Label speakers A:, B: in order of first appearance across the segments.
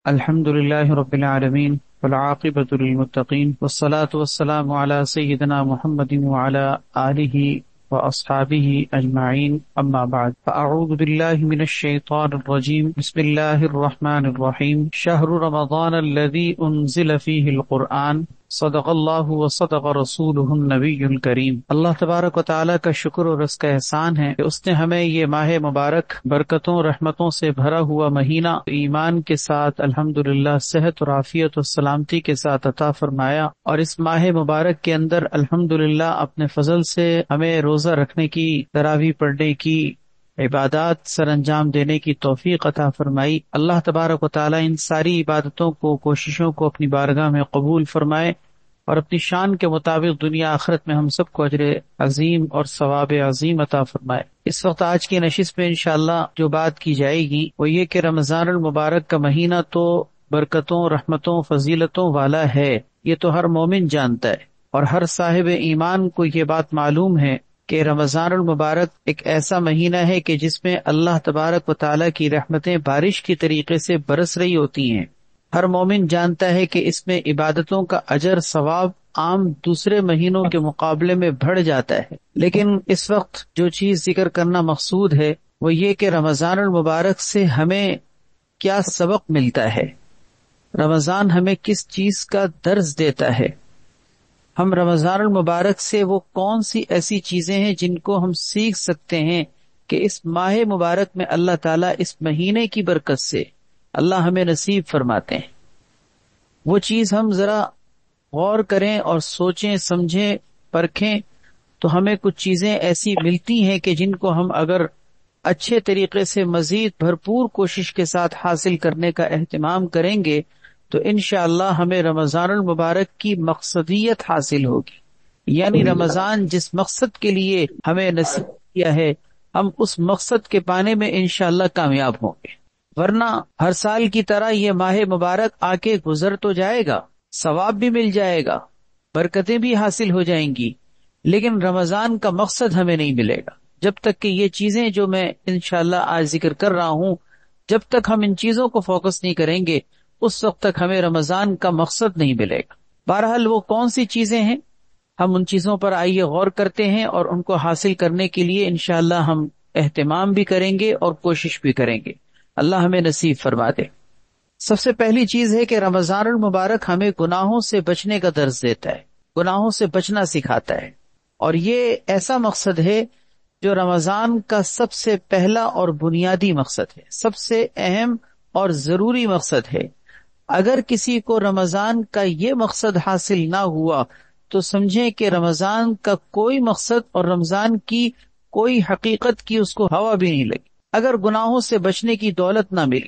A: الحمد لله رب العالمين والعاقبة للمتقين والصلاة والسلام على سيدنا محمد وعلى آله وأصحابه أجمعين، أما بعد فأعوذ بالله من الشيطان الرجيم. بسم الله الرحمن الرحيم. شهر رمضان الذي أنزل فيه القرآن صدق اللہ وصدق رسولہ النبی الکریم. اللہ تبارک و تعالیٰ کا شکر اور اس کا احسان ہے کہ اس نے ہمیں یہ ماہ مبارک برکتوں رحمتوں سے بھرا ہوا مہینہ ایمان کے ساتھ الحمدللہ صحت اور عافیت اور سلامتی کے ساتھ عطا فرمایا، اور اس ماہ مبارک کے اندر الحمدللہ اپنے فضل سے ہمیں روزہ رکھنے کی، تراویح پڑھنے کی، عبادات سر انجام دینے کی توفیق عطا فرمائی. اللہ تبارک و تعالیٰ ان ساری عبادتوں کو، کوششوں کو اپنی بارگاہ میں قبول فرمائے اور اپنی شان کے مطابق دنیا آخرت میں ہم سب کو اجر عظیم اور ثواب عظیم عطا فرمائے. اس وقت آج کی نشست میں انشاءاللہ جو بات کی جائے گی وہ یہ کہ رمضان المبارک کا مہینہ تو برکتوں، رحمتوں، فضیلتوں والا ہے، یہ تو ہر مومن جانتا ہے، اور ہر صاحب ایمان کو یہ بات معلوم ہے کہ رمضان المبارک ایک ایسا مہینہ ہے کہ جس میں اللہ تبارک و تعالیٰ کی رحمتیں بارش کی طریقے سے برس رہی ہوتی ہیں. ہر مومن جانتا ہے کہ اس میں عبادتوں کا اجر ثواب عام دوسرے مہینوں کے مقابلے میں بڑھ جاتا ہے، لیکن اس وقت جو چیز ذکر کرنا مقصود ہے وہ یہ کہ رمضان المبارک سے ہمیں کیا سبق ملتا ہے، رمضان ہمیں کس چیز کا درس دیتا ہے، ہم رمضان المبارک سے وہ کون سی ایسی چیزیں ہیں جن کو ہم سیکھ سکتے ہیں کہ اس ماہ مبارک میں اللہ تعالیٰ اس مہینے کی برکت سے اللہ ہمیں نصیب فرماتے ہیں. وہ چیز ہم ذرا غور کریں اور سوچیں، سمجھیں، پرکھیں تو ہمیں کچھ چیزیں ایسی ملتی ہیں کہ جن کو ہم اگر اچھے طریقے سے مزید بھرپور کوشش کے ساتھ حاصل کرنے کا اہتمام کریں گے تو انشاءاللہ ہمیں رمضان المبارک کی مقصدیت حاصل ہوگی. یعنی رمضان جس مقصد کے لیے ہمیں نصیب کیا ہے ہم اس مقصد کے پانے میں انشاءاللہ کامیاب ہوں گے. ورنہ ہر سال کی طرح یہ ماہ مبارک آ کے گزر تو جائے گا، ثواب بھی مل جائے گا، برکتیں بھی حاصل ہو جائیں گی، لیکن رمضان کا مقصد ہمیں نہیں ملے گا جب تک کہ یہ چیزیں جو میں انشاءاللہ آج ذکر کر رہا ہوں، جب تک ہم ان چیزوں کو فوکس نہیں کریں گے اس وقت تک ہمیں رمضان کا مقصد نہیں ملے گا. بہرحال وہ کون سی چیزیں ہیں، ہم ان چیزوں پر آئیے غور کرتے ہیں اور ان کو حاصل کرنے کے لیے انشاءاللہ ہم اہتمام بھی کریں گے اور کوشش بھی کریں گے. اللہ ہمیں نصیب فرما دے. سب سے پہلی چیز ہے کہ رمضان المبارک ہمیں گناہوں سے بچنے کا درس دیتا ہے، گناہوں سے بچنا سکھاتا ہے، اور یہ ایسا مقصد ہے جو رمضان کا سب سے پہلا اور بنیادی مقصد ہے، سب سے اہم اور ضروری مقصد ہے. اگر کسی کو رمضان کا یہ مقصد حاصل نہ ہوا تو سمجھیں کہ رمضان کا کوئی مقصد اور رمضان کی کوئی حقیقت کی اس کو ہوا بھی نہیں لگی. اگر گناہوں سے بچنے کی دولت نہ ملی،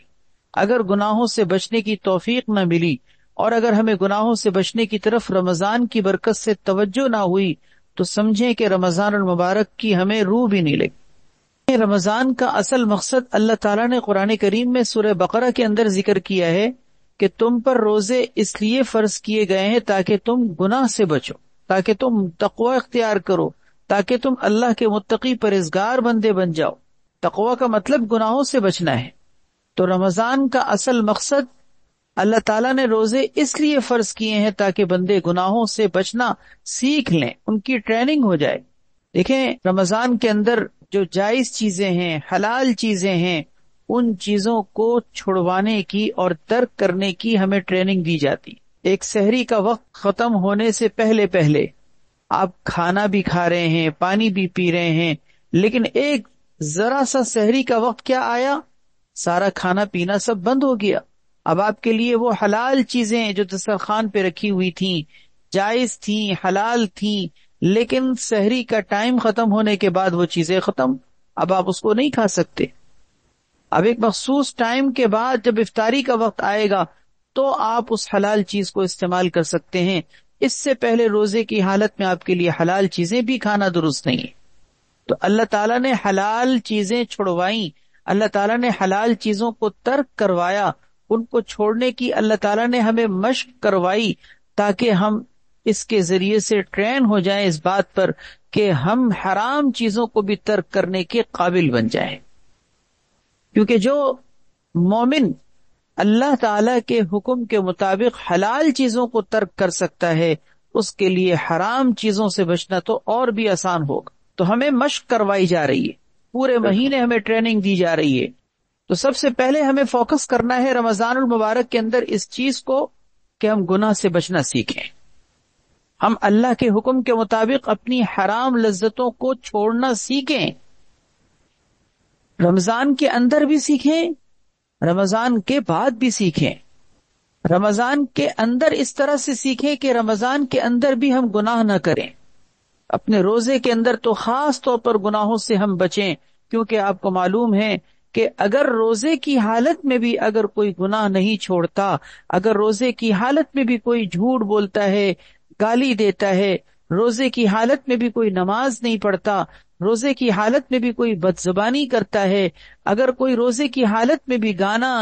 A: اگر گناہوں سے بچنے کی توفیق نہ ملی، اور اگر ہمیں گناہوں سے بچنے کی طرف رمضان کی برکت سے توجہ نہ ہوئی تو سمجھیں کہ رمضان المبارک کی ہمیں روح بھی نہیں لگی. رمضان کا اصل مقصد اللہ تعالیٰ نے قرآن کریم میں سورہ بقرہ کے اندر ذکر کیا ہے کہ تم پر روزے اس لیے فرض کیے گئے ہیں تاکہ تم گناہ سے بچو، تاکہ تم تقوی اختیار کرو، تاکہ تم اللہ کے متقی پرہیزگار بندے بن جاؤ. تقوی کا مطلب گناہوں سے بچنا ہے. تو رمضان کا اصل مقصد اللہ تعالیٰ نے روزے اس لیے فرض کیے ہیں تاکہ بندے گناہوں سے بچنا سیکھ لیں، ان کی ٹریننگ ہو جائے. دیکھیں رمضان کے اندر جو جائز چیزیں ہیں، حلال چیزیں ہیں، ان چیزوں کو چھڑوانے کی اور ترک کرنے کی ہمیں ٹریننگ دی جاتی. ایک سحری کا وقت ختم ہونے سے پہلے پہلے آپ کھانا بھی کھا رہے ہیں، پانی بھی پی رہے ہیں، لیکن ایک ذرا سا سحری کا وقت کیا آیا، سارا کھانا پینا سب بند ہو گیا. اب آپ کے لیے وہ حلال چیزیں جو دسترخوان پہ رکھی ہوئی تھیں، جائز تھیں، حلال تھیں، لیکن سحری کا ٹائم ختم ہونے کے بعد وہ چیزیں ختم، اب آپ اس کو نہیں کھا سکتے. اب ایک مخصوص ٹائم کے بعد جب افطاری کا وقت آئے گا تو آپ اس حلال چیز کو استعمال کر سکتے ہیں. اس سے پہلے روزے کی حالت میں آپ کے لیے حلال چیزیں بھی کھانا درست نہیں ہے. تو اللہ تعالیٰ نے حلال چیزیں چھڑوائیں، اللہ تعالیٰ نے حلال چیزوں کو ترک کروایا، ان کو چھوڑنے کی اللہ تعالیٰ نے ہمیں مشق کروائی تاکہ ہم اس کے ذریعے سے ٹرین ہو جائیں اس بات پر کہ ہم حرام چیزوں کو بھی ترک کرنے کے قابل بن جائیں. کیونکہ جو مومن اللہ تعالی کے حکم کے مطابق حلال چیزوں کو ترک کر سکتا ہے، اس کے لیے حرام چیزوں سے بچنا تو اور بھی آسان ہوگا۔ تو ہمیں مشق کروائی جا رہی ہے، پورے مہینے ہمیں ٹریننگ دی جا رہی ہے۔ تو سب سے پہلے ہمیں فوکس کرنا ہے رمضان المبارک کے اندر اس چیز کو کہ ہم گناہ سے بچنا سیکھیں، ہم اللہ کے حکم کے مطابق اپنی حرام لذتوں کو چھوڑنا سیکھیں، رمضان کے اندر بھی سیکھیں، رمضان کے بعد بھی سیکھیں۔ رمضان کے اندر اس طرح سے سیکھیں کہ رمضان کے اندر بھی ہم گناہ نہ کریں، اپنے روزے کے اندر تو خاص طور پر گناہوں سے ہم بچیں، کیونکہ آپ کو معلوم ہے کہ اگر روزے کی حالت میں بھی اگر کوئی گناہ نہیں چھوڑتا، اگر روزے کی حالت میں بھی کوئی جھوٹ بولتا ہے، گالی دیتا ہے، روزے کی حالت میں بھی کوئی نماز نہیں پڑھتا، روزے کی حالت میں بھی کوئی بدزبانی کرتا ہے، اگر کوئی روزے کی حالت میں بھی گانا،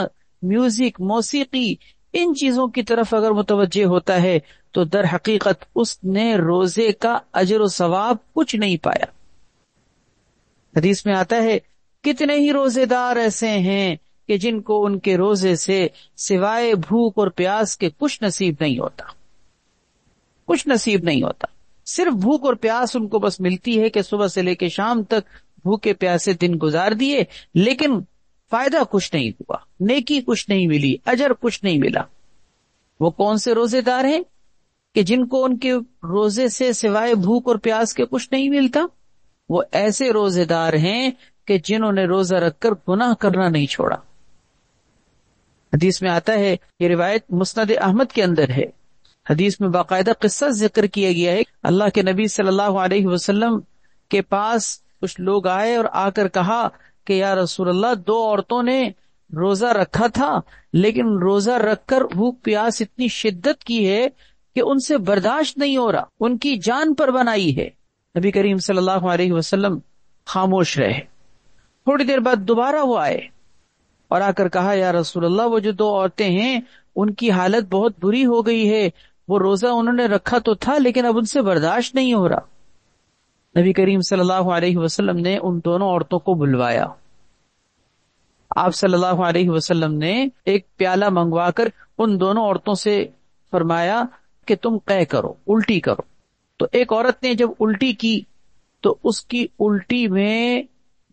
A: میوزک، موسیقی، ان چیزوں کی طرف اگر متوجہ ہوتا ہے تو در حقیقت اس نے روزے کا اجر و ثواب کچھ نہیں پایا۔ حدیث میں آتا ہے کتنے ہی روزے دار ایسے ہیں کہ جن کو ان کے روزے سے سوائے بھوک اور پیاس کے کچھ نصیب نہیں ہوتا، کچھ نصیب نہیں ہوتا، صرف بھوک اور پیاس ان کو بس ملتی ہے کہ صبح سے لے کے شام تک بھوکے پیاسے دن گزار دیے، لیکن فائدہ کچھ نہیں ہوا، نیکی کچھ نہیں ملی، اجر کچھ نہیں ملا۔ وہ کون سے روزے دار ہیں کہ جن کو ان کے روزے سے سوائے بھوک اور پیاس کے کچھ نہیں ملتا؟ وہ ایسے روزے دار ہیں کہ جنہوں نے روزہ رکھ کر گناہ کرنا نہیں چھوڑا۔ حدیث میں آتا ہے، یہ روایت مسند احمد کے اندر ہے، حدیث میں باقاعدہ قصہ ذکر کیا گیا ہے، اللہ کے نبی صلی اللہ علیہ وسلم کے پاس کچھ لوگ آئے اور آ کر کہا کہ یا رسول اللہ، دو عورتوں نے روزہ رکھا تھا لیکن روزہ رکھ کر بھوک پیاس اتنی شدت کی ہے کہ ان سے برداشت نہیں ہو رہا، ان کی جان پر بنائی ہے۔ نبی کریم صلی اللہ علیہ وسلم خاموش رہے، تھوڑی دیر بعد دوبارہ وہ آئے اور آ کر کہا یا رسول اللہ، وہ جو دو عورتیں ہیں ان کی حالت بہت بری ہو گئی ہے، وہ روزہ انہوں نے رکھا تو تھا لیکن اب ان سے برداشت نہیں ہو رہا۔ نبی کریم صلی اللہ علیہ وسلم نے ان دونوں عورتوں کو بلوایا، آپ صلی اللہ علیہ وسلم نے ایک پیالہ منگوا کر ان دونوں عورتوں سے فرمایا کہ تم قے کرو، الٹی کرو۔ تو ایک عورت نے جب الٹی کی تو اس کی الٹی میں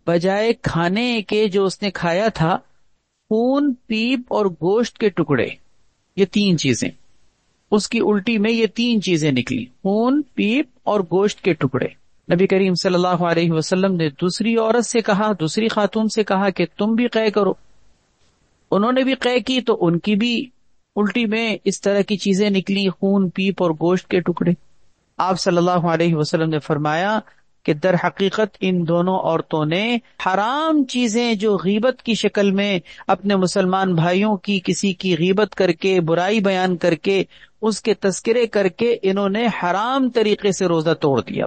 A: بجائے کھانے کے جو اس نے کھایا تھا، خون، پیپ اور گوشت کے ٹکڑے، یہ تین چیزیں، اس کی الٹی میں یہ تین چیزیں نکلی، خون، پیپ اور گوشت کے ٹکڑے۔ نبی کریم صلی اللہ علیہ وسلم نے دوسری عورت سے کہا، دوسری خاتون سے کہا کہ تم بھی قے کرو۔ انہوں نے بھی قے کی تو ان کی بھی الٹی میں اس طرح کی چیزیں نکلی، خون، پیپ اور گوشت کے ٹکڑے۔ آپ صلی اللہ علیہ وسلم نے فرمایا کہ در حقیقت ان دونوں عورتوں نے حرام چیزیں جو غیبت کی شکل میں اپنے مسلمان بھائیوں کی کسی کی غیبت کر کے، برائی بیان کر کے، اس کے تذکرے کر کے، انہوں نے حرام طریقے سے روزہ توڑ دیا۔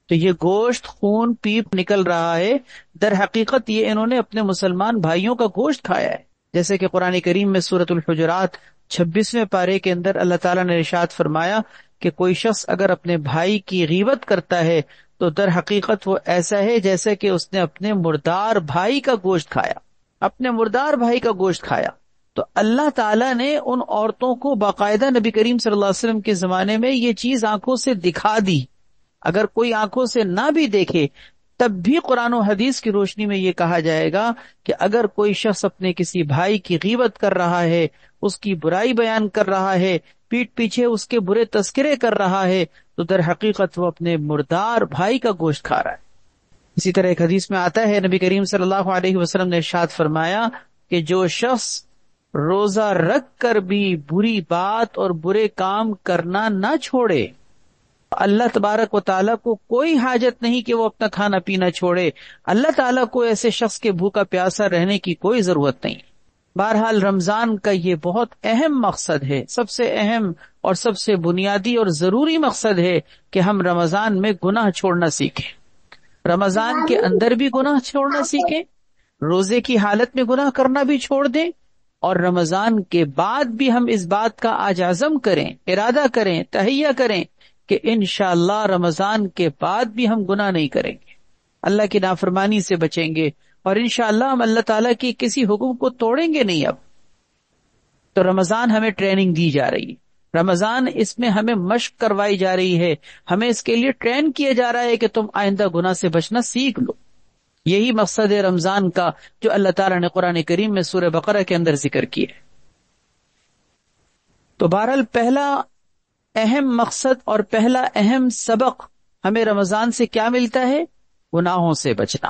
A: تو یہ گوشت، خون، پیپ نکل رہا ہے، در حقیقت یہ انہوں نے اپنے مسلمان بھائیوں کا گوشت کھایا ہے۔ جیسے کہ قرآن کریم میں سورۃ الحجرات 26ویں پارے کے اندر اللہ تعالیٰ نے ارشاد فرمایا کہ کوئی شخص اگر اپنے بھائی کی غیبت کرتا ہے تو در حقیقت وہ ایسا ہے جیسے کہ اس نے اپنے مردار بھائی کا گوشت کھایا، اپنے مردار بھائی کا گوشت کھایا۔ تو اللہ تعالیٰ نے ان عورتوں کو باقاعدہ نبی کریم صلی اللہ علیہ وسلم کے زمانے میں یہ چیز آنکھوں سے دکھا دی۔ اگر کوئی آنکھوں سے نہ بھی دیکھے تب بھی قرآن و حدیث کی روشنی میں یہ کہا جائے گا کہ اگر کوئی شخص اپنے کسی بھائی کی غیبت کر رہا ہے، اس کی برائی بیان کر رہا ہے، پیٹھ پیچھے اس کے برے تذکرے کر رہا ہے، تو در حقیقت وہ اپنے مردار بھائی کا گوشت کھا رہا ہے۔ اسی طرح ایک حدیث میں آتا ہے، نبی کریم صلی اللہ علیہ وسلم نے ارشاد فرمایا کہ جو شخص روزہ رکھ کر بھی بری بات اور برے کام کرنا نہ چھوڑے، اللہ تبارک و تعالیٰ کو کوئی حاجت نہیں کہ وہ اپنا کھانا پینا چھوڑے، اللہ تعالیٰ کو ایسے شخص کے بھوکا پیاسا رہنے کی کوئی ضرورت نہیں۔ بہرحال رمضان کا یہ بہت اہم مقصد ہے، سب سے اہم اور سب سے بنیادی اور ضروری مقصد ہے کہ ہم رمضان میں گناہ چھوڑنا سیکھیں، رمضان کے اندر بھی گناہ چھوڑنا سیکھیں، روزے کی حالت میں گناہ کرنا بھی چھوڑ دیں، اور رمضان کے بعد بھی ہم اس بات کا آج عزم کریں، ارادہ کریں، تہیہ کریں کہ انشاءاللہ رمضان کے بعد بھی ہم گناہ نہیں کریں گے، اللہ کی نافرمانی سے بچیں گے، اور انشاءاللہ ہم اللہ تعالیٰ کی کسی حکم کو توڑیں گے نہیں۔ اب تو رمضان ہمیں ٹریننگ دی جا رہی ہے، رمضان اس میں ہمیں مشق کروائی جا رہی ہے، ہمیں اس کے لیے ٹرین کیا جا رہا ہے کہ تم آئندہ گناہ سے بچنا سیکھ لو. یہی مقصد ہے رمضان کا جو اللہ تعالیٰ نے قرآن کریم میں سورہ بقرہ کے اندر ذکر کیا ہے. تو بہرحال پہلا اہم مقصد اور پہلا اہم سبق ہمیں رمضان سے کیا ملتا ہے؟ گناہوں سے بچنا.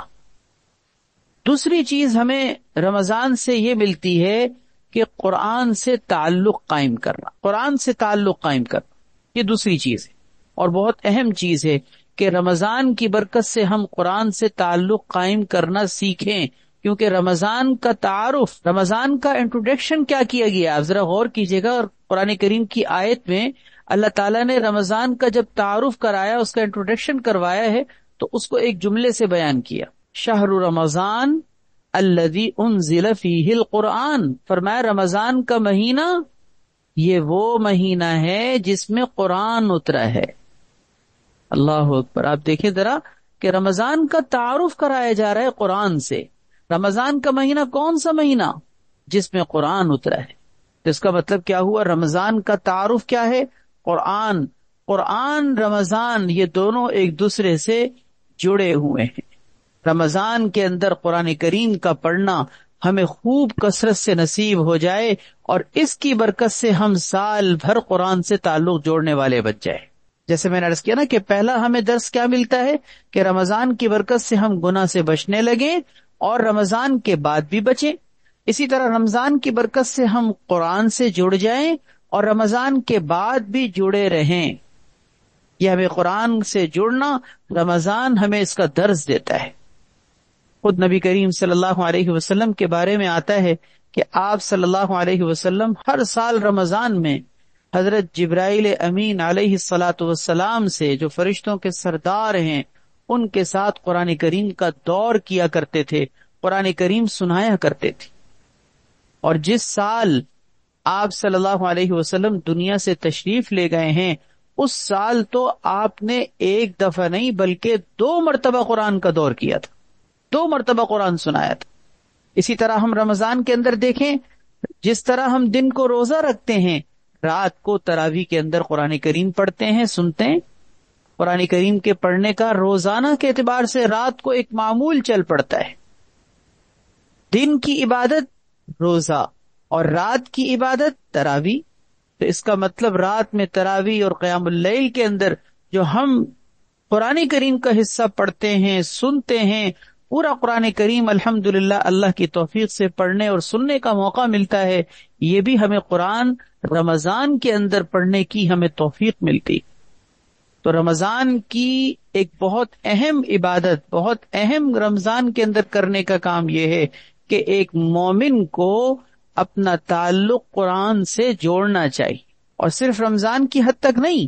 A: دوسری چیز ہمیں رمضان سے یہ ملتی ہے کہ قرآن سے تعلق قائم کرنا، قرآن سے تعلق قائم کرنا، یہ دوسری چیز ہے اور بہت اہم چیز ہے کہ رمضان کی برکت سے ہم قرآن سے تعلق قائم کرنا سیکھیں. کیونکہ رمضان کا تعارف، رمضان کا انٹروڈکشن کیا کیا گیا، آپ ذرا غور کیجئے گا. اور قرآن کریم کی آیت میں اللہ تعالیٰ نے رمضان کا جب تعارف کرایا، اس کا انٹروڈکشن کروایا ہے، تو اس کو ایک جملے سے بیان کیا، شہر رمضان الذی انزل فیہ القرآن. فرمایا رمضان کا مہینہ یہ وہ مہینہ ہے جس میں قرآن اترا ہے. اللہ اکبر. آپ دیکھیں ذرا کہ رمضان کا تعارف کرایا جا رہا ہے قرآن سے. رمضان کا مہینہ کون سا مہینہ؟ جس میں قرآن اترا ہے. تو اس کا مطلب کیا ہوا؟ رمضان کا تعارف کیا ہے؟ قرآن. قرآن رمضان یہ دونوں ایک دوسرے سے جڑے ہوئے ہیں. رمضان کے اندر قرآن کریم کا پڑھنا ہمیں خوب کثرت سے نصیب ہو جائے اور اس کی برکت سے ہم سال بھر قرآن سے تعلق جوڑنے والے بن جائیں. جیسے میں نے عرض کیا نا کہ پہلا ہمیں درس کیا ملتا ہے کہ رمضان کی برکت سے ہم گناہ سے بچنے لگیں اور رمضان کے بعد بھی بچیں. اسی طرح رمضان کی برکت سے ہم قرآن سے جڑ جائیں اور رمضان کے بعد بھی جڑے رہیں. یہ ہمیں قرآن سے جڑنا، رمضان ہمیں اس کا درس دیتا ہے. خود نبی کریم صلی اللہ علیہ وسلم کے بارے میں آتا ہے کہ آپ صلی اللہ علیہ وسلم ہر سال رمضان میں حضرت جبرائیل امین علیہ الصلاۃ والسلام سے، جو فرشتوں کے سردار ہیں، ان کے ساتھ قرآن کریم کا دور کیا کرتے تھے، قرآن کریم سنایا کرتے تھے. اور جس سال آپ صلی اللہ علیہ وسلم دنیا سے تشریف لے گئے ہیں، اس سال تو آپ نے ایک دفعہ نہیں بلکہ 2 مرتبہ قرآن کا دور کیا تھا، 2 مرتبہ قرآن سنایا تھا. اسی طرح ہم رمضان کے اندر دیکھیں، جس طرح ہم دن کو روزہ رکھتے ہیں، رات کو تراویح کے اندر قرآن کریم پڑھتے ہیں، سنتے ہیں. قرآن کریم کے پڑھنے کا روزانہ کے اعتبار سے رات کو ایک معمول چل پڑتا ہے. دن کی عبادت روزہ اور رات کی عبادت تراویح. تو اس کا مطلب رات میں تراویح اور قیام اللیل کے اندر جو ہم قرآن کریم کا حصہ پڑھتے ہیں، سنتے ہیں، پورا قرآن کریم الحمدللہ اللہ کی توفیق سے پڑھنے اور سننے کا موقع ملتا ہے. یہ بھی ہمیں قرآن رمضان کے اندر پڑھنے کی ہمیں توفیق ملتی. تو رمضان کی ایک بہت اہم عبادت، بہت اہم رمضان کے اندر کرنے کا کام یہ ہے کہ ایک مومن کو اپنا تعلق قرآن سے جوڑنا چاہیے. اور صرف رمضان کی حد تک نہیں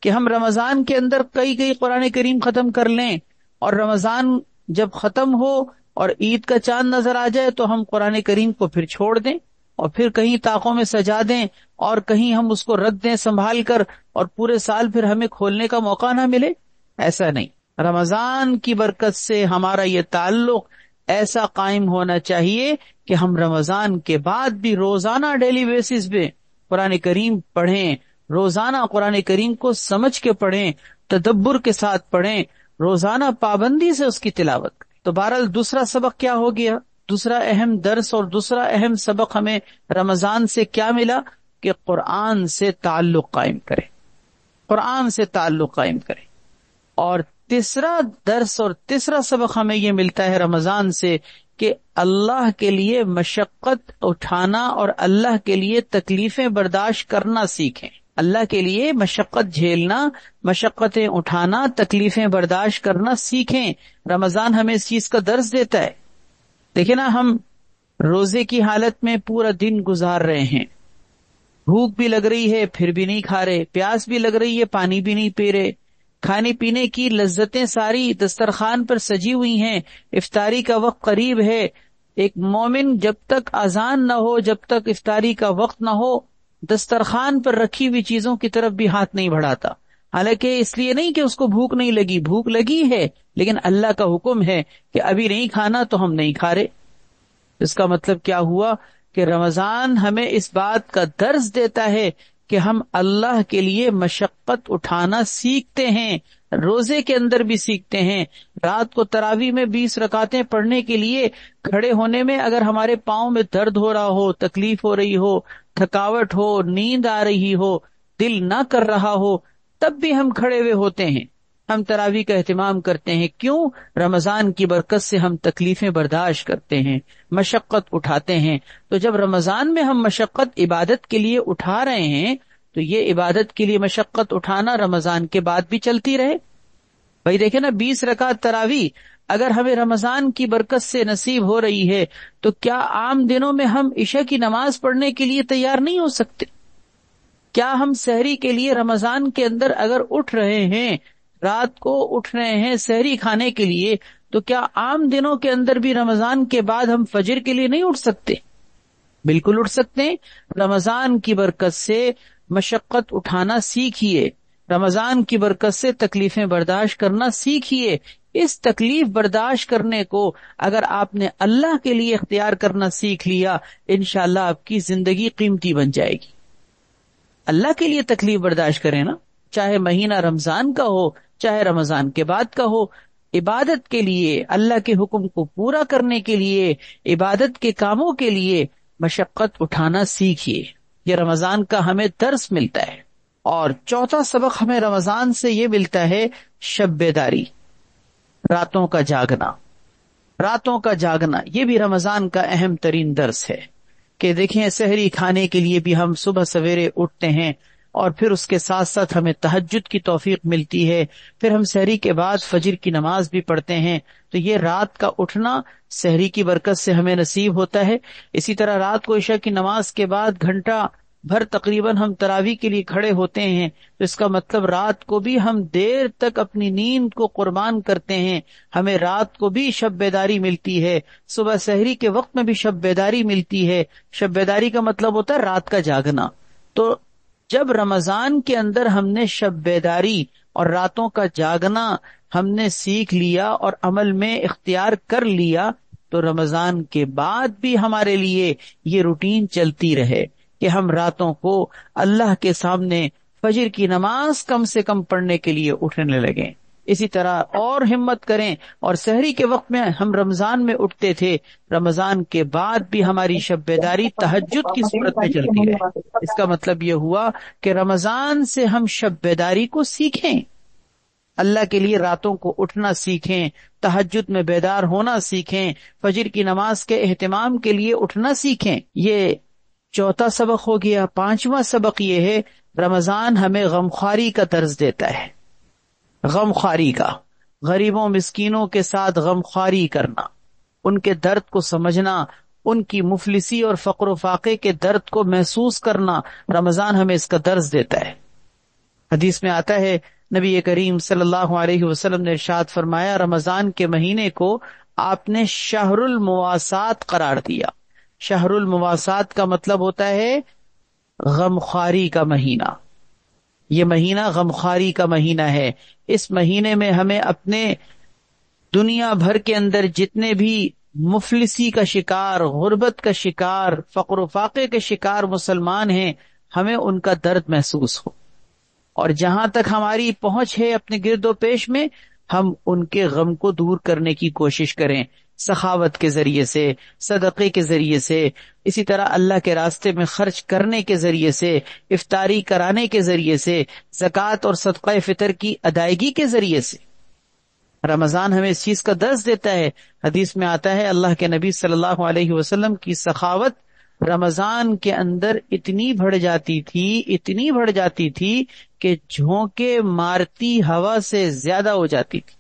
A: کہ ہم رمضان کے اندر کئی قرآن کریم ختم کر لیں اور رمضان جب ختم ہو اور عید کا چاند نظر آ جائے تو ہم قرآن کریم کو پھر چھوڑ دیں اور پھر کہیں طاقوں میں سجا دیں اور کہیں ہم اس کو رکھ دیں سنبھال کر اور پورے سال پھر ہمیں کھولنے کا موقع نہ ملے. ایسا نہیں. رمضان کی برکت سے ہمارا یہ تعلق ایسا قائم ہونا چاہیے کہ ہم رمضان کے بعد بھی روزانہ ڈیلی بیسس پہ قرآن کریم پڑھیں، روزانہ قرآن کریم کو سمجھ کے پڑھیں، تدبر کے ساتھ پڑھیں، روزانہ پابندی سے اس کی تلاوت کریں. تو بہرحال دوسرا سبق کیا ہو گیا؟ دوسرا اہم درس اور دوسرا اہم سبق ہمیں رمضان سے کیا ملا کہ قرآن سے تعلق قائم کریں، قرآن سے تعلق قائم کریں. اور تیسرا درس اور تیسرا سبق ہمیں یہ ملتا ہے رمضان سے کہ اللہ کے لیے مشقت اٹھانا اور اللہ کے لیے تکلیفیں برداشت کرنا سیکھیں. اللہ کے لیے مشقت جھیلنا، مشقتیں اٹھانا، تکلیفیں برداشت کرنا سیکھیں. رمضان ہمیں اس چیز کا درس دیتا ہے. دیکھیں نا، ہم روزے کی حالت میں پورا دن گزار رہے ہیں، بھوک بھی لگ رہی ہے پھر بھی نہیں کھا رہے، پیاس بھی لگ رہی ہے پانی بھی نہیں پی رہے، کھانے پینے کی لذتیں ساری دسترخوان پر سجی ہوئی ہیں، افطاری کا وقت قریب ہے. ایک مومن جب تک اذان نہ ہو، جب تک افطاری کا وقت نہ ہو، دسترخوان پر رکھی ہوئی چیزوں کی طرف بھی ہاتھ نہیں بڑھاتا. حالانکہ اس لیے نہیں کہ اس کو بھوک نہیں لگی، بھوک لگی ہے، لیکن اللہ کا حکم ہے کہ ابھی نہیں کھانا تو ہم نہیں کھا رہے. اس کا مطلب کیا ہوا کہ رمضان ہمیں اس بات کا درس دیتا ہے کہ ہم اللہ کے لیے مشقت اٹھانا سیکھتے ہیں، روزے کے اندر بھی سیکھتے ہیں. رات کو تراویح میں 20 رکعتیں پڑھنے کے لیے کھڑے ہونے میں اگر ہمارے پاؤں میں درد ہو رہا ہو، تکلیف ہو رہی ہو، تھکاوٹ ہو، نیند آ رہی ہو، دل نہ کر رہا ہو، تب بھی ہم کھڑے ہوئے ہوتے ہیں، ہم تراویح کا اہتمام کرتے ہیں. کیوں؟ رمضان کی برکت سے ہم تکلیفیں برداشت کرتے ہیں، مشقت اٹھاتے ہیں. تو جب رمضان میں ہم مشقت عبادت کے لیے اٹھا رہے ہیں تو یہ عبادت کے لیے مشقت اٹھانا رمضان کے بعد بھی چلتی رہے. بھائی دیکھیں نا، 20 رکعت تراویح اگر ہمیں رمضان کی برکت سے نصیب ہو رہی ہے تو کیا عام دنوں میں ہم عشاء کی نماز پڑھنے کے لیے تیار نہیں ہو سکتے؟ کیا ہم سحری کے لیے رمضان کے اندر اگر اٹھ رہے ہیں، رات کو اٹھ رہے ہیں سحری کھانے کے لیے، تو کیا عام دنوں کے اندر بھی رمضان کے بعد ہم فجر کے لیے نہیں اٹھ سکتے؟ بالکل اٹھ سکتے ہیں. رمضان کی برکت سے مشقت اٹھانا سیکھیے، رمضان کی برکت سے تکلیفیں برداشت کرنا سیکھیے. اس تکلیف برداشت کرنے کو اگر آپ نے اللہ کے لیے اختیار کرنا سیکھ لیا، انشاءاللہ آپ کی زندگی قیمتی بن جائے گی. اللہ کے لیے تکلیف برداشت کریں نا، چاہے مہینہ رمضان کا ہو، چاہے رمضان کے بعد کا ہو. عبادت کے لیے، اللہ کے حکم کو پورا کرنے کے لیے، عبادت کے کاموں کے لیے مشقت اٹھانا سیکھیے. یہ رمضان کا ہمیں درس ملتا ہے. اور چوتھا سبق ہمیں رمضان سے یہ ملتا ہے، شب بیداری، راتوں کا جاگنا. راتوں کا جاگنا یہ بھی رمضان کا اہم ترین درس ہے کہ دیکھیں، سحری کھانے کے لیے بھی ہم صبح سویرے اٹھتے ہیں اور پھر اس کے ساتھ ساتھ ہمیں تہجد کی توفیق ملتی ہے، پھر ہم سحری کے بعد فجر کی نماز بھی پڑھتے ہیں. تو یہ رات کا اٹھنا سحری کی برکت سے ہمیں نصیب ہوتا ہے. اسی طرح رات کو عشاء کی نماز کے بعد گھنٹہ بھر تقریباً ہم تراویح کے لیے کھڑے ہوتے ہیں، تو اس کا مطلب رات کو بھی ہم دیر تک اپنی نیند کو قربان کرتے ہیں. ہمیں رات کو بھی شب بیداری ملتی ہے، صبح سحری کے وقت میں بھی شب بیداری ملتی ہے. شب بیداری کا مطلب ہوتا ہے رات کا جاگنا. تو جب رمضان کے اندر ہم نے شب بیداری اور راتوں کا جاگنا ہم نے سیکھ لیا اور عمل میں اختیار کر لیا، تو رمضان کے بعد بھی ہمارے لیے یہ روٹین چلتی رہے کہ ہم راتوں کو اللہ کے سامنے فجر کی نماز کم سے کم پڑھنے کے لیے اٹھنے لگیں. اسی طرح اور ہمت کریں، اور سحری کے وقت میں ہم رمضان میں اٹھتے تھے، رمضان کے بعد بھی ہماری شب بیداری تہجد کی صورت میں چلتی رہے. اس کا مطلب یہ ہوا کہ رمضان سے ہم شب بیداری کو سیکھیں، اللہ کے لیے راتوں کو اٹھنا سیکھیں، تہجد میں بیدار ہونا سیکھیں، فجر کی نماز کے اہتمام کے لیے اٹھنا سیکھیں. یہ چوتھا سبق ہو گیا. پانچواں سبق یہ ہے، رمضان ہمیں غمخواری کا درس دیتا ہے. غمخواری کا، غریبوں مسکینوں کے ساتھ غمخواری کرنا، ان کے درد کو سمجھنا، ان کی مفلسی اور فقر و فاقے کے درد کو محسوس کرنا، رمضان ہمیں اس کا درس دیتا ہے. حدیث میں آتا ہے، نبی کریم صلی اللہ علیہ وسلم نے ارشاد فرمایا، رمضان کے مہینے کو آپ نے شہر المواسات قرار دیا. شہر المواسات کا مطلب ہوتا ہے غمخواری کا مہینہ. یہ مہینہ غمخواری کا مہینہ ہے. اس مہینے میں ہمیں اپنے دنیا بھر کے اندر جتنے بھی مفلسی کا شکار، غربت کا شکار، فقر و فاقے کے شکار مسلمان ہیں، ہمیں ان کا درد محسوس ہو، اور جہاں تک ہماری پہنچ ہے اپنے گرد و پیش میں ہم ان کے غم کو دور کرنے کی کوشش کریں، سخاوت کے ذریعے سے، صدقے کے ذریعے سے، اسی طرح اللہ کے راستے میں خرچ کرنے کے ذریعے سے، افطاری کرانے کے ذریعے سے، زکوٰۃ اور صدقہ فطر کی ادائیگی کے ذریعے سے. رمضان ہمیں اس چیز کا درس دیتا ہے. حدیث میں آتا ہے، اللہ کے نبی صلی اللہ علیہ وسلم کی سخاوت رمضان کے اندر اتنی بڑھ جاتی تھی کہ جھونکے مارتی ہوا سے زیادہ ہو جاتی تھی.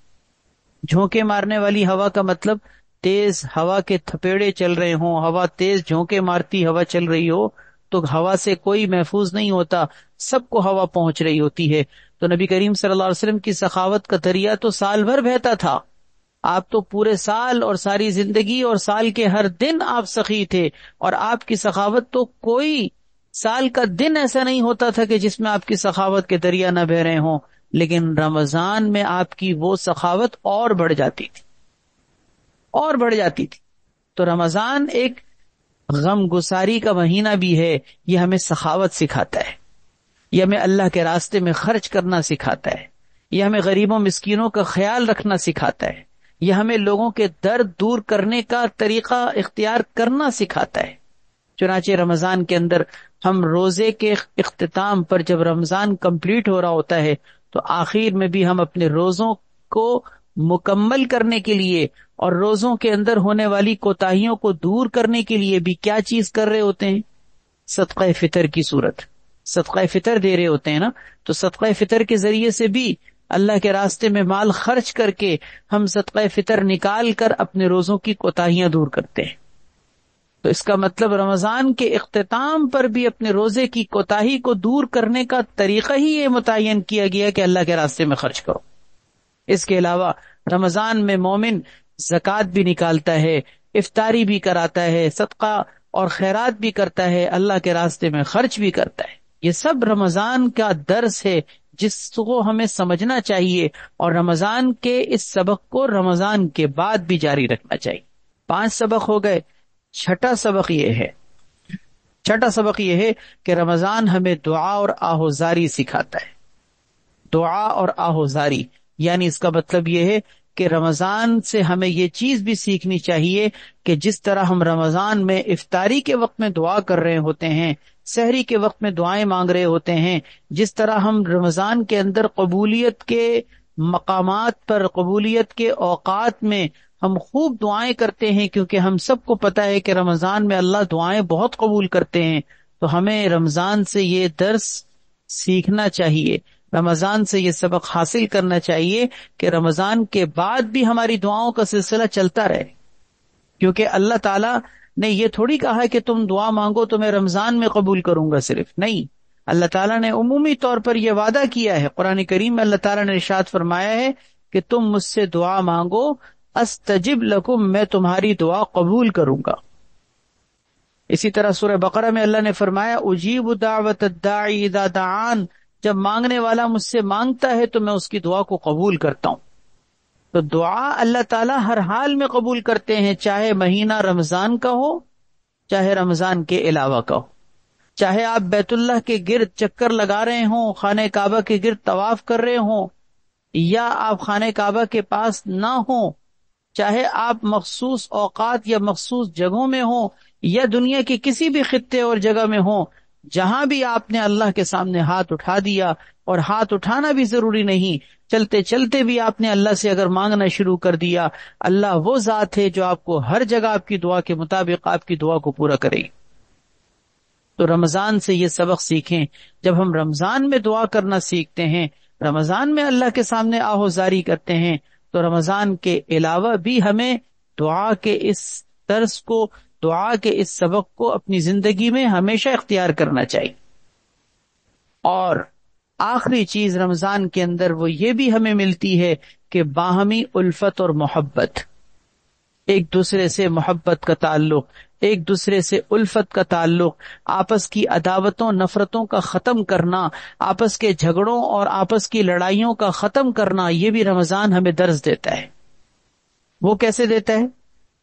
A: جھونکے مارنے والی ہوا کا مطلب تیز ہوا کے تھپیڑے چل رہے ہوں، ہوا تیز جھونکے مارتی ہوا چل رہی ہو تو ہوا سے کوئی محفوظ نہیں ہوتا، سب کو ہوا پہنچ رہی ہوتی ہے. تو نبی کریم صلی اللہ علیہ وسلم کی سخاوت کا دریا تو سال بھر بہتا تھا. آپ تو پورے سال اور ساری زندگی اور سال کے ہر دن آپ سخی تھے، اور آپ کی سخاوت تو کوئی سال کا دن ایسا نہیں ہوتا تھا کہ جس میں آپ کی سخاوت کے دریا نہ بہ رہے ہوں. لیکن رمضان میں آپ کی وہ سخاوت اور بڑھ جاتی تھی. تو رمضان ایک غم گساری کا مہینہ بھی ہے، یہ ہمیں سخاوت سکھاتا ہے، یہ ہمیں اللہ کے راستے میں خرچ کرنا سکھاتا ہے، یہ ہمیں غریبوں مسکینوں کا خیال رکھنا سکھاتا ہے، یہ ہمیں لوگوں کے درد دور کرنے کا طریقہ اختیار کرنا سکھاتا ہے۔ چنانچہ رمضان کے اندر ہم روزے کے اختتام پر جب رمضان کمپلیٹ ہو رہا ہوتا ہے تو آخر میں بھی ہم اپنے روزوں کو مکمل کرنے کے لیے اور روزوں کے اندر ہونے والی کوتاہیوں کو دور کرنے کے لیے بھی کیا چیز کر رہے ہوتے ہیں؟ صدقہ فطر کی صورت، صدقہ فطر دے رہے ہوتے ہیں نا، تو صدقہ فطر کے ذریعے سے بھی اللہ کے راستے میں مال خرچ کر کے ہم صدقہ فطر نکال کر اپنے روزوں کی کوتاہیاں دور کرتے ہیں۔ تو اس کا مطلب رمضان کے اختتام پر بھی اپنے روزے کی کوتاہی کو دور کرنے کا طریقہ ہی یہ متعین کیا گیا کہ اللہ کے راستے میں خرچ کرو۔ اس کے علاوہ رمضان میں مومن زکوٰۃ بھی نکالتا ہے، افطاری بھی کراتا ہے، صدقہ اور خیرات بھی کرتا ہے، اللہ کے راستے میں خرچ بھی کرتا ہے۔ یہ سب رمضان کا درس ہے جس کو ہمیں سمجھنا چاہیے، اور رمضان کے اس سبق کو رمضان کے بعد بھی جاری رکھنا چاہیے۔ 5 سبق ہو گئے، چھٹا سبق یہ ہے کہ رمضان ہمیں دعا اور آہوزاری سکھاتا ہے۔ دعا اور آہوزاری یعنی اس کا مطلب یہ ہے کہ رمضان سے ہمیں یہ چیز بھی سیکھنی چاہیے کہ جس طرح ہم رمضان میں افطاری کے وقت میں دعا کر رہے ہوتے ہیں، سحری کے وقت میں دعائیں مانگ رہے ہوتے ہیں، جس طرح ہم رمضان کے اندر قبولیت کے مقامات پر، قبولیت کے اوقات میں ہم خوب دعائیں کرتے ہیں، کیونکہ ہم سب کو پتہ ہے کہ رمضان میں اللہ دعائیں بہت قبول کرتے ہیں، تو ہمیں رمضان سے یہ درس سیکھنا چاہیے، رمضان سے یہ سبق حاصل کرنا چاہیے کہ رمضان کے بعد بھی ہماری دعاؤں کا سلسلہ چلتا رہے، کیونکہ اللہ تعالیٰ نے یہ تھوڑی کہا کہ تم دعا مانگو تو میں رمضان میں قبول کروں گا، صرف نہیں، اللہ تعالیٰ نے عمومی طور پر یہ وعدہ کیا ہے۔ قرآن کریم میں اللہ تعالیٰ نے ارشاد فرمایا ہے کہ تم مجھ سے دعا مانگو، استجب لکم، میں تمہاری دعا قبول کروں گا۔ اسی طرح سورہ بقرہ میں اللہ نے فرمایا اجیب دعوت الداعی اذا دعان، جب مانگنے والا مجھ سے مانگتا ہے تو میں اس کی دعا کو قبول کرتا ہوں۔ تو دعا اللہ تعالیٰ ہر حال میں قبول کرتے ہیں، چاہے مہینہ رمضان کا ہو، چاہے رمضان کے علاوہ کا ہو، چاہے آپ بیت اللہ کے گرد چکر لگا رہے ہوں، خانہ کعبہ کے گرد طواف کر رہے ہوں، یا آپ خانہ کعبہ کے پاس نہ ہوں، چاہے آپ مخصوص اوقات یا مخصوص جگہوں میں ہوں یا دنیا کے کسی بھی خطے اور جگہ میں ہوں، جہاں بھی آپ نے اللہ کے سامنے ہاتھ اٹھا دیا، اور ہاتھ اٹھانا بھی ضروری نہیں، چلتے چلتے بھی آپ نے اللہ سے اگر مانگنا شروع کر دیا، اللہ وہ ذات ہے جو آپ کو ہر جگہ آپ کی دعا کے مطابق آپ کی دعا کو پورا کرے گی۔ تو رمضان سے یہ سبق سیکھیں، جب ہم رمضان میں دعا کرنا سیکھتے ہیں، رمضان میں اللہ کے سامنے آہوزاری کرتے ہیں، تو رمضان کے علاوہ بھی ہمیں دعا کے اس درس کو، دعا کے اس سبق کو اپنی زندگی میں ہمیشہ اختیار کرنا چاہیے۔ اور آخری چیز رمضان کے اندر وہ یہ بھی ہمیں ملتی ہے کہ باہمی الفت اور محبت، ایک دوسرے سے محبت کا تعلق، ایک دوسرے سے الفت کا تعلق، آپس کی عداوتوں نفرتوں کا ختم کرنا، آپس کے جھگڑوں اور آپس کی لڑائیوں کا ختم کرنا، یہ بھی رمضان ہمیں درس دیتا ہے۔ وہ کیسے دیتا ہے؟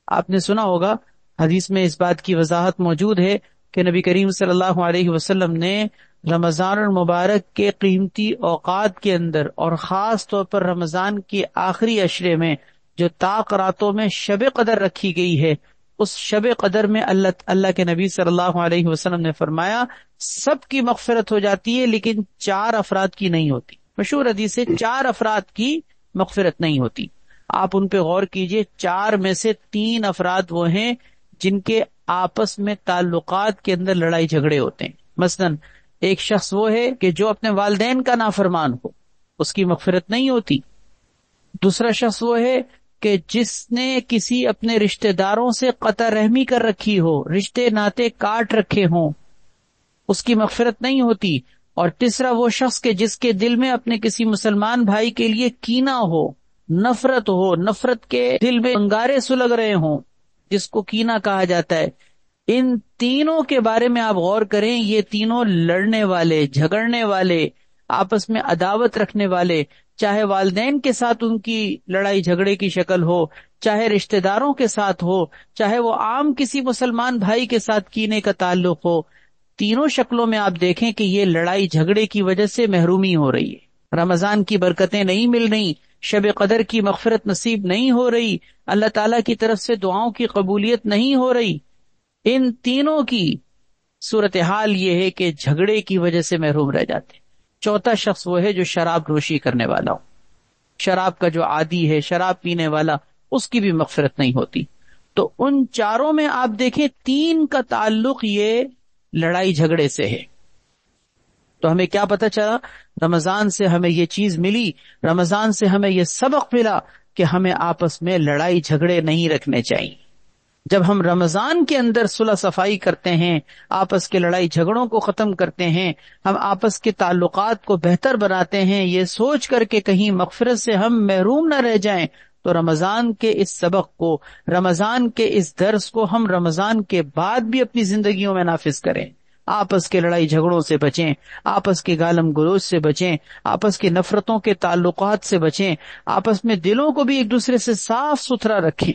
A: آپ نے سنا ہوگا، حدیث میں اس بات کی وضاحت موجود ہے کہ نبی کریم صلی اللہ علیہ وسلم نے رمضان المبارک کے قیمتی اوقات کے اندر، اور خاص طور پر رمضان کے آخری عشرے میں جو طاق راتوں میں شب قدر رکھی گئی ہے، اس شب قدر میں اللہ کے نبی صلی اللہ علیہ وسلم نے فرمایا سب کی مغفرت ہو جاتی ہے لیکن 4 افراد کی نہیں ہوتی۔ مشہور حدیث ہے 4 افراد کی مغفرت نہیں ہوتی۔ آپ ان پہ غور کیجئے، 4 میں سے 3 افراد وہ ہیں جن کے آپس میں تعلقات کے اندر لڑائی جھگڑے ہوتے ہیں۔ مثلا ایک شخص وہ ہے کہ جو اپنے والدین کا نافرمان ہو، اس کی مغفرت نہیں ہوتی۔ دوسرا شخص وہ ہے کہ جس نے کسی اپنے رشتہ داروں سے قطع رحمی کر رکھی ہو، رشتے ناطے کاٹ رکھے ہوں، اس کی مغفرت نہیں ہوتی۔ اور تیسرا وہ شخص کہ جس کے دل میں اپنے کسی مسلمان بھائی کے لیے کینہ ہو، نفرت ہو، نفرت کے دل میں انگارے سلگ رہے ہوں، جس کو کینہ کہا جاتا ہے۔ ان تینوں کے بارے میں آپ غور کریں، یہ تینوں لڑنے والے، جھگڑنے والے، آپس میں عداوت رکھنے والے، چاہے والدین کے ساتھ ان کی لڑائی جھگڑے کی شکل ہو، چاہے رشتہ داروں کے ساتھ ہو، چاہے وہ عام کسی مسلمان بھائی کے ساتھ کینے کا تعلق ہو، تینوں شکلوں میں آپ دیکھیں کہ یہ لڑائی جھگڑے کی وجہ سے محرومی ہو رہی ہے، رمضان کی برکتیں نہیں مل رہی، شب قدر کی مغفرت نصیب نہیں ہو رہی، اللہ تعالیٰ کی طرف سے دعاؤں کی قبولیت نہیں ہو رہی۔ ان تینوں کی صورتحال یہ ہے کہ جھگڑے کی وجہ سے محروم رہ جاتے۔ چوتھا شخص وہ ہے جو شراب نوشی کرنے والا ہو، شراب کا جو عادی ہے، شراب پینے والا، اس کی بھی مغفرت نہیں ہوتی۔ تو ان چاروں میں آپ دیکھیں تین کا تعلق یہ لڑائی جھگڑے سے ہے۔ تو ہمیں کیا پتہ چلا؟ رمضان سے ہمیں یہ چیز ملی، رمضان سے ہمیں یہ سبق ملا کہ ہمیں آپس میں لڑائی جھگڑے نہیں رکھنے چاہیے۔ جب ہم رمضان کے اندر صلح صفائی کرتے ہیں، آپس کے لڑائی جھگڑوں کو ختم کرتے ہیں، ہم آپس کے تعلقات کو بہتر بناتے ہیں، یہ سوچ کر کہ کہیں مغفرت سے ہم محروم نہ رہ جائیں، تو رمضان کے اس سبق کو، رمضان کے اس درس کو ہم رمضان کے بعد بھی اپنی زندگیوں میں نافذ کریں۔ آپس کے لڑائی جھگڑوں سے بچیں، آپس کے گالم گلوچ سے بچیں، آپس کی نفرتوں کے تعلقات سے بچیں، آپس میں دلوں کو بھی ایک دوسرے سے صاف ستھرا رکھیں۔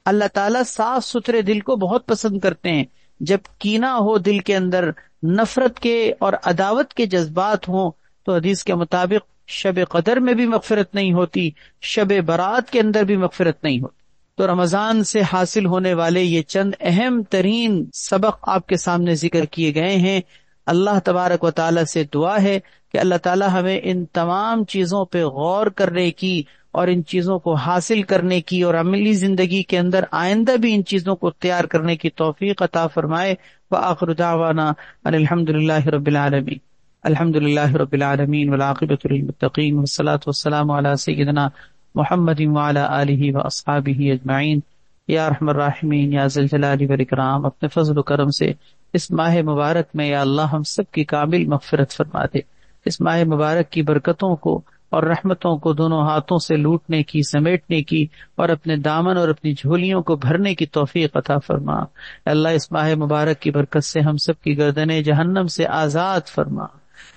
A: اللہ تعالیٰ صاف ستھرے دل کو بہت پسند کرتے ہیں۔ جب کینہ ہو دل کے اندر، نفرت کے اور عداوت کے جذبات ہوں، تو حدیث کے مطابق شب قدر میں بھی مغفرت نہیں ہوتی، شب برات کے اندر بھی مغفرت نہیں ہوتی۔ تو رمضان سے حاصل ہونے والے یہ چند اہم ترین سبق آپ کے سامنے ذکر کیے گئے ہیں۔ اللہ تبارک و تعالیٰ سے دعا ہے کہ اللہ تعالیٰ ہمیں ان تمام چیزوں پہ غور کرنے کی اور ان چیزوں کو حاصل کرنے کی اور عملی زندگی کے اندر آئندہ بھی ان چیزوں کو اختیار کرنے کی توفیق عطا فرمائے۔ وآخر دعوانا ان الحمد للہ رب العالمین۔ الحمد للہ رب العالمین والعاقبۃ للمتقین والصلاۃ والسلام علی سیدنا محمد وعلی آلہ واصحابہ اجمعین۔ یا ارحم الراحمین، یا ذی الجلال والاکرام، اپنے فضل و کرم سے اس ماہ مبارک میں یا اللہ ہم سب کی کامل مغفرت فرما دے۔ اس ماہ مبارک کی برکتوں کو اور رحمتوں کو دونوں ہاتھوں سے لوٹنے کی، سمیٹنے کی اور اپنے دامن اور اپنی جھولیوں کو بھرنے کی توفیق عطا فرما۔ اے اللہ اس ماہ مبارک کی برکت سے ہم سب کی گردنیں جہنم سے آزاد فرما۔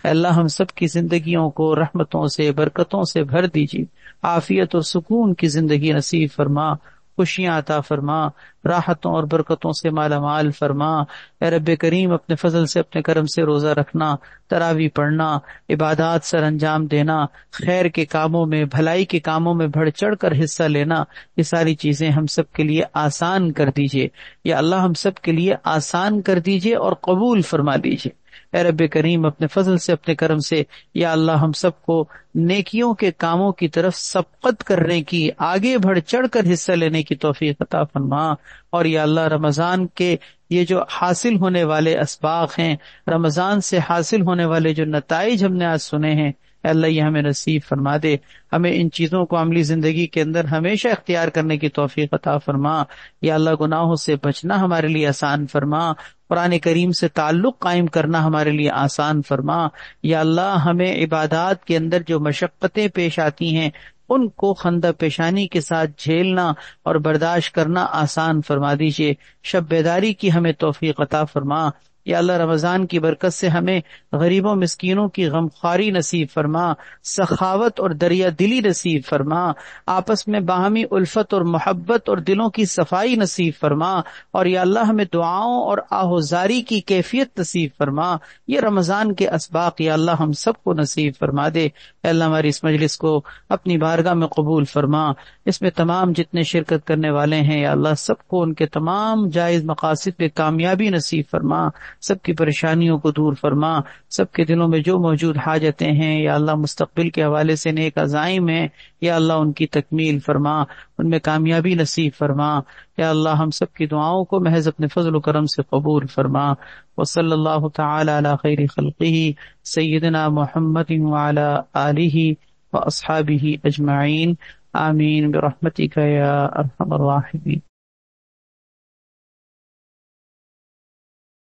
A: اے اللہ ہم سب کی زندگیوں کو رحمتوں سے، برکتوں سے بھر دیجیے، عافیت اور سکون کی زندگی نصیب فرما، خوشیاں عطا فرما، راحتوں اور برکتوں سے مالا مال فرما۔ اے رب کریم اپنے فضل سے، اپنے کرم سے روزہ رکھنا، تراویح پڑھنا، عبادات سر انجام دینا، خیر کے کاموں میں، بھلائی کے کاموں میں بڑھ چڑھ کر حصہ لینا، یہ ساری چیزیں ہم سب کے لیے آسان کر دیجیے۔ یا اللہ ہم سب کے لیے آسان کر دیجیے اور قبول فرما دیجیے۔ اے رب کریم اپنے فضل سے، اپنے کرم سے، یا اللہ ہم سب کو نیکیوں کے کاموں کی طرف سبقت کرنے کی، آگے بڑھ چڑھ کر حصہ لینے کی توفیق عطا فرما۔ اور یا اللہ رمضان کے یہ جو حاصل ہونے والے اسباق ہیں، رمضان سے حاصل ہونے والے جو نتائج ہم نے آج سنے ہیں، اے اللہ یہ ہمیں نصیب فرما دے، ہمیں ان چیزوں کو عملی زندگی کے اندر ہمیشہ اختیار کرنے کی توفیق عطا فرما۔ یا اللہ گناہوں سے بچنا ہمارے لیے آسان فرما، قرآن کریم سے تعلق قائم کرنا ہمارے لیے آسان فرما۔ یا اللہ ہمیں عبادات کے اندر جو مشقتیں پیش آتی ہیں ان کو خندہ پیشانی کے ساتھ جھیلنا اور برداشت کرنا آسان فرما دیجیے۔ شب بیداری کی ہمیں توفیق عطا فرما۔ یا اللہ رمضان کی برکت سے ہمیں غریبوں مسکینوں کی غمخواری نصیب فرما، سخاوت اور دریا دلی نصیب فرما، آپس میں باہمی الفت اور محبت اور دلوں کی صفائی نصیب فرما، اور یا اللہ ہمیں دعاؤں اور آہوزاری کی کیفیت نصیب فرما۔ یہ رمضان کے اسباق یا اللہ ہم سب کو نصیب فرما دے۔ اے اللہ ہماری اس مجلس کو اپنی بارگاہ میں قبول فرما، اس میں تمام جتنے شرکت کرنے والے ہیں یا اللہ سب کو ان کے تمام جائز مقاصد پہ کامیابی نصیب فرما، سب کی پریشانیوں کو دور فرما، سب کے دلوں میں جو موجود حاجتیں ہیں یا اللہ مستقبل کے حوالے سے نیک عزائم ہیں یا اللہ ان کی تکمیل فرما، ان میں کامیابی نصیب فرما۔ یا اللہ ہم سب کی دعاؤں کو محض اپنے فضل و کرم سے قبول فرما۔ وصلی اللہ تعالی علی خیر خلقہ سیدنا محمد وعلی آلہ واصحابہ اجمعین، آمین برحمتک یا ارحم الراحمین۔